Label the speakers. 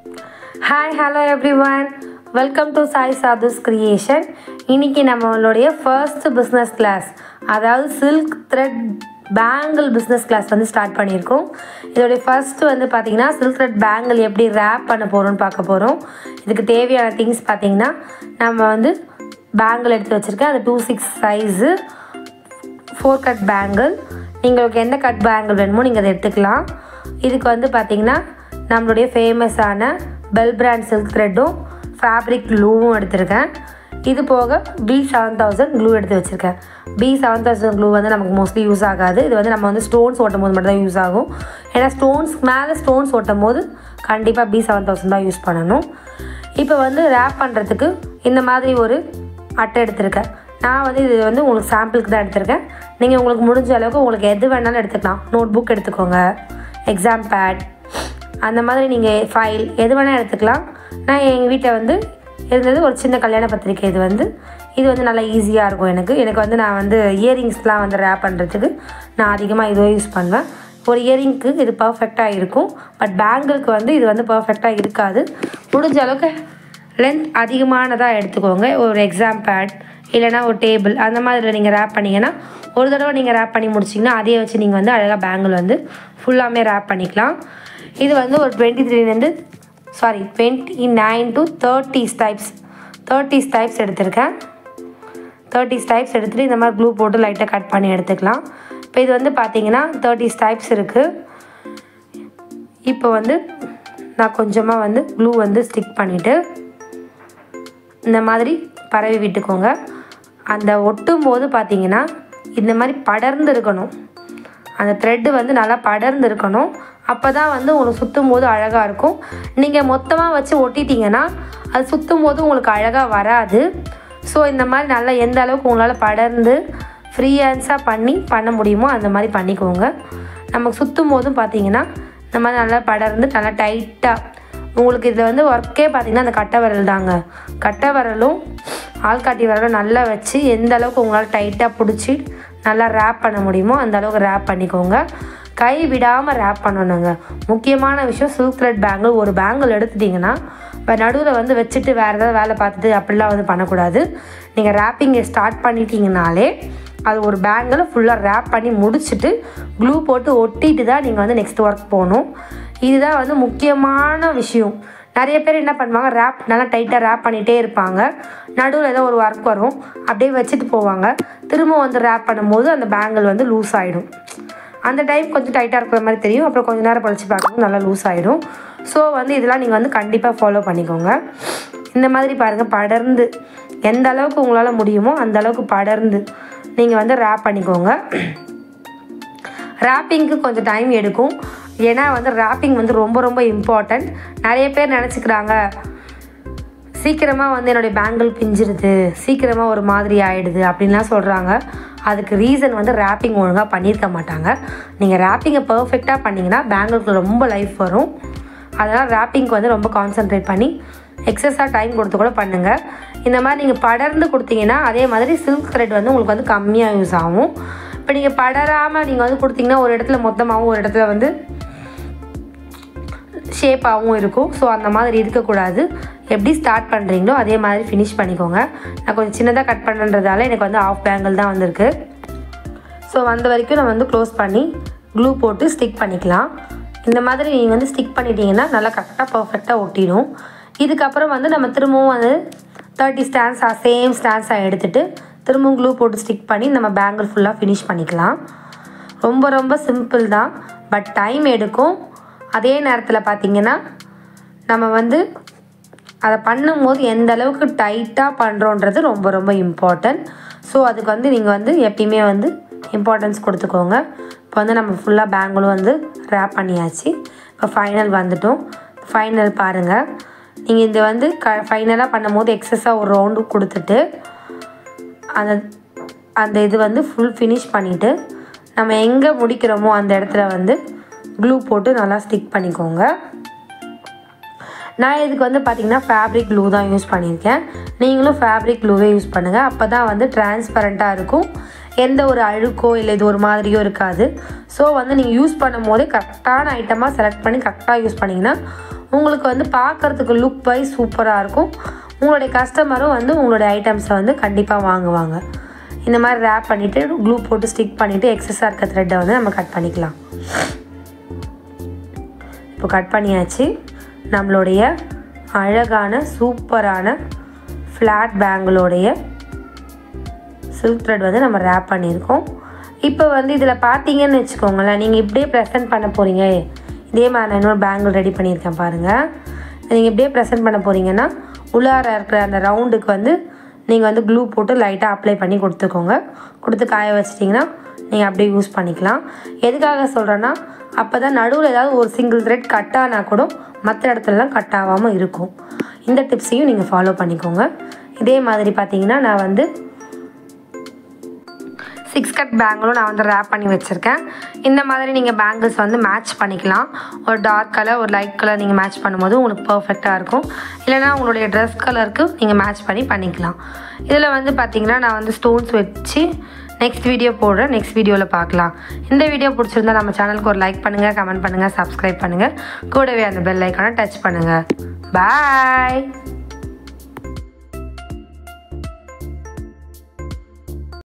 Speaker 1: Hi, hello everyone. Welcome to Sai Sadhu's Creation. இன்னைக்கு நம்மளுடைய first business class, அதாவது silk thread bangle business class வந்து start பண்ணியிருக்கோம். இதோட ஃபர்ஸ்ட் வந்து பார்த்தீங்கன்னா silk thread bangle எப்படி wrap பண்ண போகிறோம்னு பார்க்க போகிறோம். இதுக்கு தேவையான திங்ஸ் பார்த்தீங்கன்னா நம்ம வந்து பேங்கிள் எடுத்து வச்சுருக்கேன். அது 2/6 சைஸு 4 கட் பேங்கிள். உங்களுக்கு எந்த கட் பேங்கிள் வேணுமோ நீங்கள் அதை எடுத்துக்கலாம். இதுக்கு வந்து பார்த்தீங்கன்னா நம்மளுடைய ஃபேமஸான பெல் பிராண்ட் சில்க் த்ரெட்டும் ஃபேப்ரிக் க்ளூவும் எடுத்திருக்கேன். இது போக B7000 க்ளூ எடுத்து வச்சுருக்கேன். B7000 க்ளூ வந்து நமக்கு மோஸ்ட்லி யூஸ் ஆகாது. இது வந்து நம்ம வந்து ஸ்டோன்ஸ் ஓட்டும் போது மட்டும் தான் யூஸ் ஆகும். ஏன்னா மேலே ஸ்டோன்ஸ் ஓட்டும் போது கண்டிப்பாக B7000 தான் யூஸ் பண்ணணும். இப்போ வந்து ரேப் பண்ணுறதுக்கு இந்த மாதிரி ஒரு அட்டை எடுத்திருக்கேன். நான் வந்து இது வந்து உங்களுக்கு சாம்பிளுக்கு தான் எடுத்திருக்கேன். நீங்கள் உங்களுக்கு முடிஞ்ச அளவுக்கு உங்களுக்கு எது வேணாலும் எடுத்துக்கலாம். நோட் புக் எடுத்துக்கோங்க, எக்ஸாம் பேட், அந்த மாதிரி நீங்கள் ஃபைல் எது வேணால் எடுத்துக்கலாம். நான் எங்கள் வீட்டில் வந்து இருந்தது ஒரு சின்ன கல்யாண பத்திரிக்கை. இது வந்து நல்லா ஈஸியாக இருக்கும். எனக்கு வந்து நான் வந்து இயரிங்ஸ்லாம் வந்து ரேப் பண்ணுறதுக்கு நான் அதிகமாக இதுவே யூஸ் பண்ணுவேன். ஒரு இயரிங்க்கு இது பர்ஃபெக்டாக இருக்கும். பட் பேங்கிளுக்கு வந்து இது வந்து பர்ஃபெக்டாக இருக்காது. முடிஞ்ச அளவுக்கு லென்த் அதிகமானதாக எடுத்துக்கோங்க. ஒரு எக்ஸாம் பேட் இல்லைனா ஒரு டேபிள் அந்த மாதிரி நீங்கள் ரேப் பண்ணிங்கன்னா ஒரு தடவை நீங்கள் ரேப் பண்ணி முடிச்சிங்கன்னா அதையே வச்சு நீங்கள் வந்து அழகாக பேங்கிள் வந்து ஃபுல்லாமே ரேப் பண்ணிக்கலாம். இது வந்து ஒரு 29 to 30 ஸ்டைப்ஸ் எடுத்திருக்கேன். 30 ஸ்டைப்ஸ் எடுத்துகிட்டு இந்த மாதிரி க்ளூ போட்டு லைட்டாக கட் பண்ணி எடுத்துக்கலாம். இப்போ இது வந்து பார்த்தீங்கன்னா 30 ஸ்டைப்ஸ் இருக்குது. இப்போ வந்து நான் கொஞ்சமாக வந்து க்ளூ வந்து ஸ்டிக் பண்ணிவிட்டு இந்த மாதிரி பரவி விட்டுக்கோங்க. அந்த ஒட்டும் போது பார்த்தீங்கன்னா இந்த மாதிரி படர்ந்து இருக்கணும். அந்த த்ரெட்டு வந்து நல்லா படர்ந்து இருக்கணும். அப்போ தான் வந்து உங்களுக்கு சுற்றும் போது அழகாக இருக்கும். நீங்கள் மொத்தமாக வச்சு ஒட்டிட்டிங்கன்னா அது சுற்றும் போது உங்களுக்கு அழகாக வராது. ஸோ இந்த மாதிரி நல்லா எந்த அளவுக்கு உங்களால் படர்ந்து ஃப்ரீ ஹேண்ட்ஸாக பண்ண முடியுமோ அந்த மாதிரி பண்ணிக்கோங்க. நமக்கு சுற்றும் போதும் பார்த்தீங்கன்னா இந்த மாதிரி நல்லா படர்ந்து நல்லா டைட்டாக உங்களுக்கு இதில் வந்து ஒர்க்கே பார்த்திங்கன்னா அந்த கட்டை விரல் தாங்க. கட்டை விரலும் ஆள்காட்டி விரலும் நல்லா வச்சு எந்த அளவுக்கு உங்களால் டைட்டாக பிடிச்சி நல்லா ரேப் பண்ண முடியுமோ அந்த அளவுக்கு ரேப் பண்ணிக்கோங்க. கை விடாமல் ரேப் பண்ணணுங்க. முக்கியமான விஷயம், சில்க் த்ரெட் பேங்கிள் ஒரு பேங்கிள் எடுத்துட்டிங்கன்னா நடுவில் வந்து வச்சுட்டு வேறு ஏதாவது வேலை பார்த்துட்டு அப்படிலாம் வந்து பண்ணக்கூடாது. நீங்கள் ரேப்பிங்கை ஸ்டார்ட் பண்ணிட்டீங்கனாலே அது ஒரு பேங்கிளை ஃபுல்லாக ரேப் பண்ணி முடிச்சுட்டு க்ளூ போட்டு ஒட்டிட்டு தான் நீங்கள் வந்து நெக்ஸ்ட் ஒர்க் போகணும். இதுதான் வந்து முக்கியமான விஷயம். நிறைய பேர் என்ன பண்ணுவாங்க, நல்லா டைட்டாக ரேப் பண்ணிகிட்டே இருப்பாங்க. நடுவில் ஏதோ ஒரு ஒர்க் வரும், அப்படியே வச்சுட்டு போவாங்க. திரும்ப வந்து ரேப் பண்ணும்போது அந்த பேங்கிள் வந்து லூஸ் ஆகிடும். அந்த டைம் கொஞ்சம் டைட்டாக இருக்கிற மாதிரி தெரியும். அப்புறம் கொஞ்சம் நேரம் கழிச்சு பார்க்கும்போது நல்லா லூஸ் ஆகிடும். ஸோ வந்து இதெல்லாம் நீங்கள் வந்து கண்டிப்பாக ஃபாலோ பண்ணிக்கோங்க. இந்த மாதிரி பாருங்கள், படர்ந்து எந்த அளவுக்கு உங்களால் முடியுமோ அந்த அளவுக்கு படர்ந்து நீங்கள் வந்து ரேப் பண்ணிக்கோங்க. ரேப்பிங்க்கு கொஞ்சம் டைம் எடுக்கும். ஏன்னா வந்து ரேப்பிங் வந்து ரொம்ப ரொம்ப இம்பார்ட்டண்ட். நிறைய பேர் நினச்சிக்கிறாங்க சீக்கிரமாக வந்து என்னுடைய பேங்கிள் பிஞ்சிருது, சீக்கிரமாக ஒரு மாதிரி ஆகிடுது அப்படின்லாம் சொல்கிறாங்க. அதுக்கு ரீசன் வந்து ரேப்பிங் ஒழுங்காக பண்ணியிருக்க மாட்டாங்க. நீங்கள் ரேப்பிங்கை பர்ஃபெக்டாக பண்ணிங்கன்னா பேங்கிளுக்கு ரொம்ப லைஃப் வரும். அதனால் ரேப்பிங்க்கு வந்து ரொம்ப கான்சன்ட்ரேட் பண்ணி எக்ஸஸாக டைம் கொடுத்து கூட பண்ணுங்கள். இந்த மாதிரி நீங்கள் படர்ந்து கொடுத்தீங்கன்னா அதே மாதிரி சில்க் த்ரெட் வந்து உங்களுக்கு வந்து கம்மியாக யூஸ் ஆகும். இப்போ நீங்கள் படராமல் நீங்கள் வந்து கொடுத்தீங்கன்னா ஒரு இடத்துல மொத்தமாகவும் ஒரு இடத்துல வந்து ஷேப்பாகவும் இருக்கும். ஸோ அந்த மாதிரி இருக்கக்கூடாது. எப்படி ஸ்டார்ட் பண்ணுறீங்களோ அதே மாதிரி ஃபினிஷ் பண்ணிக்கோங்க. நான் கொஞ்சம் சின்னதாக கட் பண்ணுறதால எனக்கு வந்து ஆஃப் பேங்கிள் தான் வந்திருக்கு. ஸோ வந்த வரைக்கும் நம்ம வந்து க்ளோஸ் பண்ணி க்ளூ போட்டு ஸ்டிக் பண்ணிக்கலாம். இந்த மாதிரி நீங்கள் வந்து ஸ்டிக் பண்ணிட்டீங்கன்னா நல்லா கரெக்டாக பர்ஃபெக்டாக ஒட்டிடும். இதுக்கப்புறம் வந்து நம்ம திரும்பவும் வந்து 30 சேம் ஸ்டான்ஸாக எடுத்துகிட்டு திரும்பவும் க்ளூ போட்டு ஸ்டிக் பண்ணி நம்ம பேங்கிள் ஃபுல்லாக ஃபினிஷ் பண்ணிக்கலாம். ரொம்ப ரொம்ப சிம்பிள் தான், பட் டைம் எடுக்கும். அதே நேரத்தில் பார்த்திங்கன்னா நம்ம வந்து அதை பண்ணும்போது எந்த அளவுக்கு டைட்டாக பண்ணுறோன்றது ரொம்ப ரொம்ப இம்பார்ட்டன்ட். ஸோ அதுக்கு வந்து நீங்கள் வந்து எப்பயுமே வந்து இம்பார்ட்டன்ஸ் கொடுத்துக்கோங்க. இப்போ வந்து நம்ம ஃபுல்லாக பேங்கிளும் வந்து ரேப் பண்ணியாச்சு. இப்போ ஃபைனல் வந்துட்டோம். ஃபைனல் பாருங்கள். நீங்கள் இது வந்து ஃபைனலாக பண்ணும்போது எக்ஸஸாக ஒரு ரவுண்டு கொடுத்துட்டு அந்த இது வந்து ஃபுல் ஃபினிஷ் பண்ணிவிட்டு நம்ம எங்கே முடிக்கிறோமோ அந்த இடத்துல வந்து க்ளூ போட்டு நல்லா ஸ்டிக் பண்ணிக்கோங்க. நான் இதுக்கு வந்து பார்த்திங்கன்னா ஃபேப்ரிக் க்ளூ தான் யூஸ் பண்ணியிருக்கேன். நீங்களும் ஃபேப்ரிக் க்ளூவே யூஸ் பண்ணுங்கள். அப்போ தான் வந்து டிரான்ஸ்பரண்ட்டாக இருக்கும். எந்த ஒரு அழுக்கோ இல்லை இது ஒரு மாதிரியோ இருக்காது. ஸோ வந்து நீங்கள் யூஸ் பண்ணும் போதே கரெக்டான ஐட்டமாக செலக்ட் பண்ணி கரெக்டாக யூஸ் பண்ணிங்கன்னா உங்களுக்கு வந்து பார்க்குறதுக்கு லுக் வைஸ் சூப்பராக இருக்கும். உங்களுடைய கஸ்டமரும் வந்து உங்களுடைய ஐட்டம்ஸை வந்து கண்டிப்பாக வாங்குவாங்க. இந்த மாதிரி ரேப் பண்ணிவிட்டு க்ளூ போட்டு ஸ்டிக் பண்ணிவிட்டு எக்ஸஸாக இருக்க த்ரெட்டை வந்து நம்ம கட் பண்ணிக்கலாம். இப்போ கட் பண்ணியாச்சு. நம்மளுடைய அழகான சூப்பரான ஃப்ளாட் பேங்கிளோடைய சில்க் த்ரெட் வந்து நம்ம ரேப் பண்ணியிருக்கோம். இப்போ வந்து இதில் பார்த்தீங்கன்னு வச்சுக்கோங்களேன், நீங்கள் இப்படியே ப்ரெசென்ட் பண்ண போகிறீங்க. இதே மாதிரி நான் இன்னொரு பேங்கிள் ரெடி பண்ணியிருக்கேன் பாருங்கள். நீங்கள் இப்படியே ப்ரெசென்ட் பண்ண போகிறீங்கன்னா உள்ளார இருக்கிற அந்த ரவுண்டுக்கு வந்து நீங்கள் வந்து க்ளூ போட்டு லைட்டாக அப்ளை பண்ணி கொடுத்துக்கோங்க. கொடுத்து காய வச்சிட்டிங்கன்னா நீங்கள் அப்படியே யூஸ் பண்ணிக்கலாம். எதுக்காக சொல்கிறேன்னா, அப்போ தான் நடுவில் ஏதாவது ஒரு சிங்கிள் த்ரெட் கட் ஆனால் கூட மற்ற இடத்துலலாம் கட் ஆகாமல் இருக்கும். இந்த டிப்ஸையும் நீங்கள் ஃபாலோ பண்ணிக்கோங்க. இதே மாதிரி பார்த்தீங்கன்னா நான் வந்து 6 கட் பேங்கிளும் நான் வந்து ரேப் பண்ணி வச்சுருக்கேன். இந்த மாதிரி நீங்கள் பேங்கிள்ஸ் வந்து மேட்ச் பண்ணிக்கலாம். ஒரு டார்க் கலர் ஒரு லைட் கலர் நீங்கள் மேட்ச் பண்ணும்போது உங்களுக்கு பர்ஃபெக்டாக இருக்கும். இல்லைனா உங்களுடைய ட்ரெஸ் கலருக்கு நீங்கள் மேட்ச் பண்ணிக்கலாம். இதில் வந்து பார்த்திங்கன்னா நான் வந்து ஸ்டோன்ஸ் வச்சு நெக்ஸ்ட் வீடியோ போடுறேன். நெக்ஸ்ட் வீடியோவில் பார்க்கலாம். இந்த வீடியோ பிடிச்சிருந்தா நம்ம சேனலுக்கு ஒரு லைக் பண்ணுங்கள், கமெண்ட் பண்ணுங்கள், சப்ஸ்கிரைப் பண்ணுங்கள். கூடவே அந்த பெல் ஐக்கானை டச் பண்ணுங்கள். பாய்.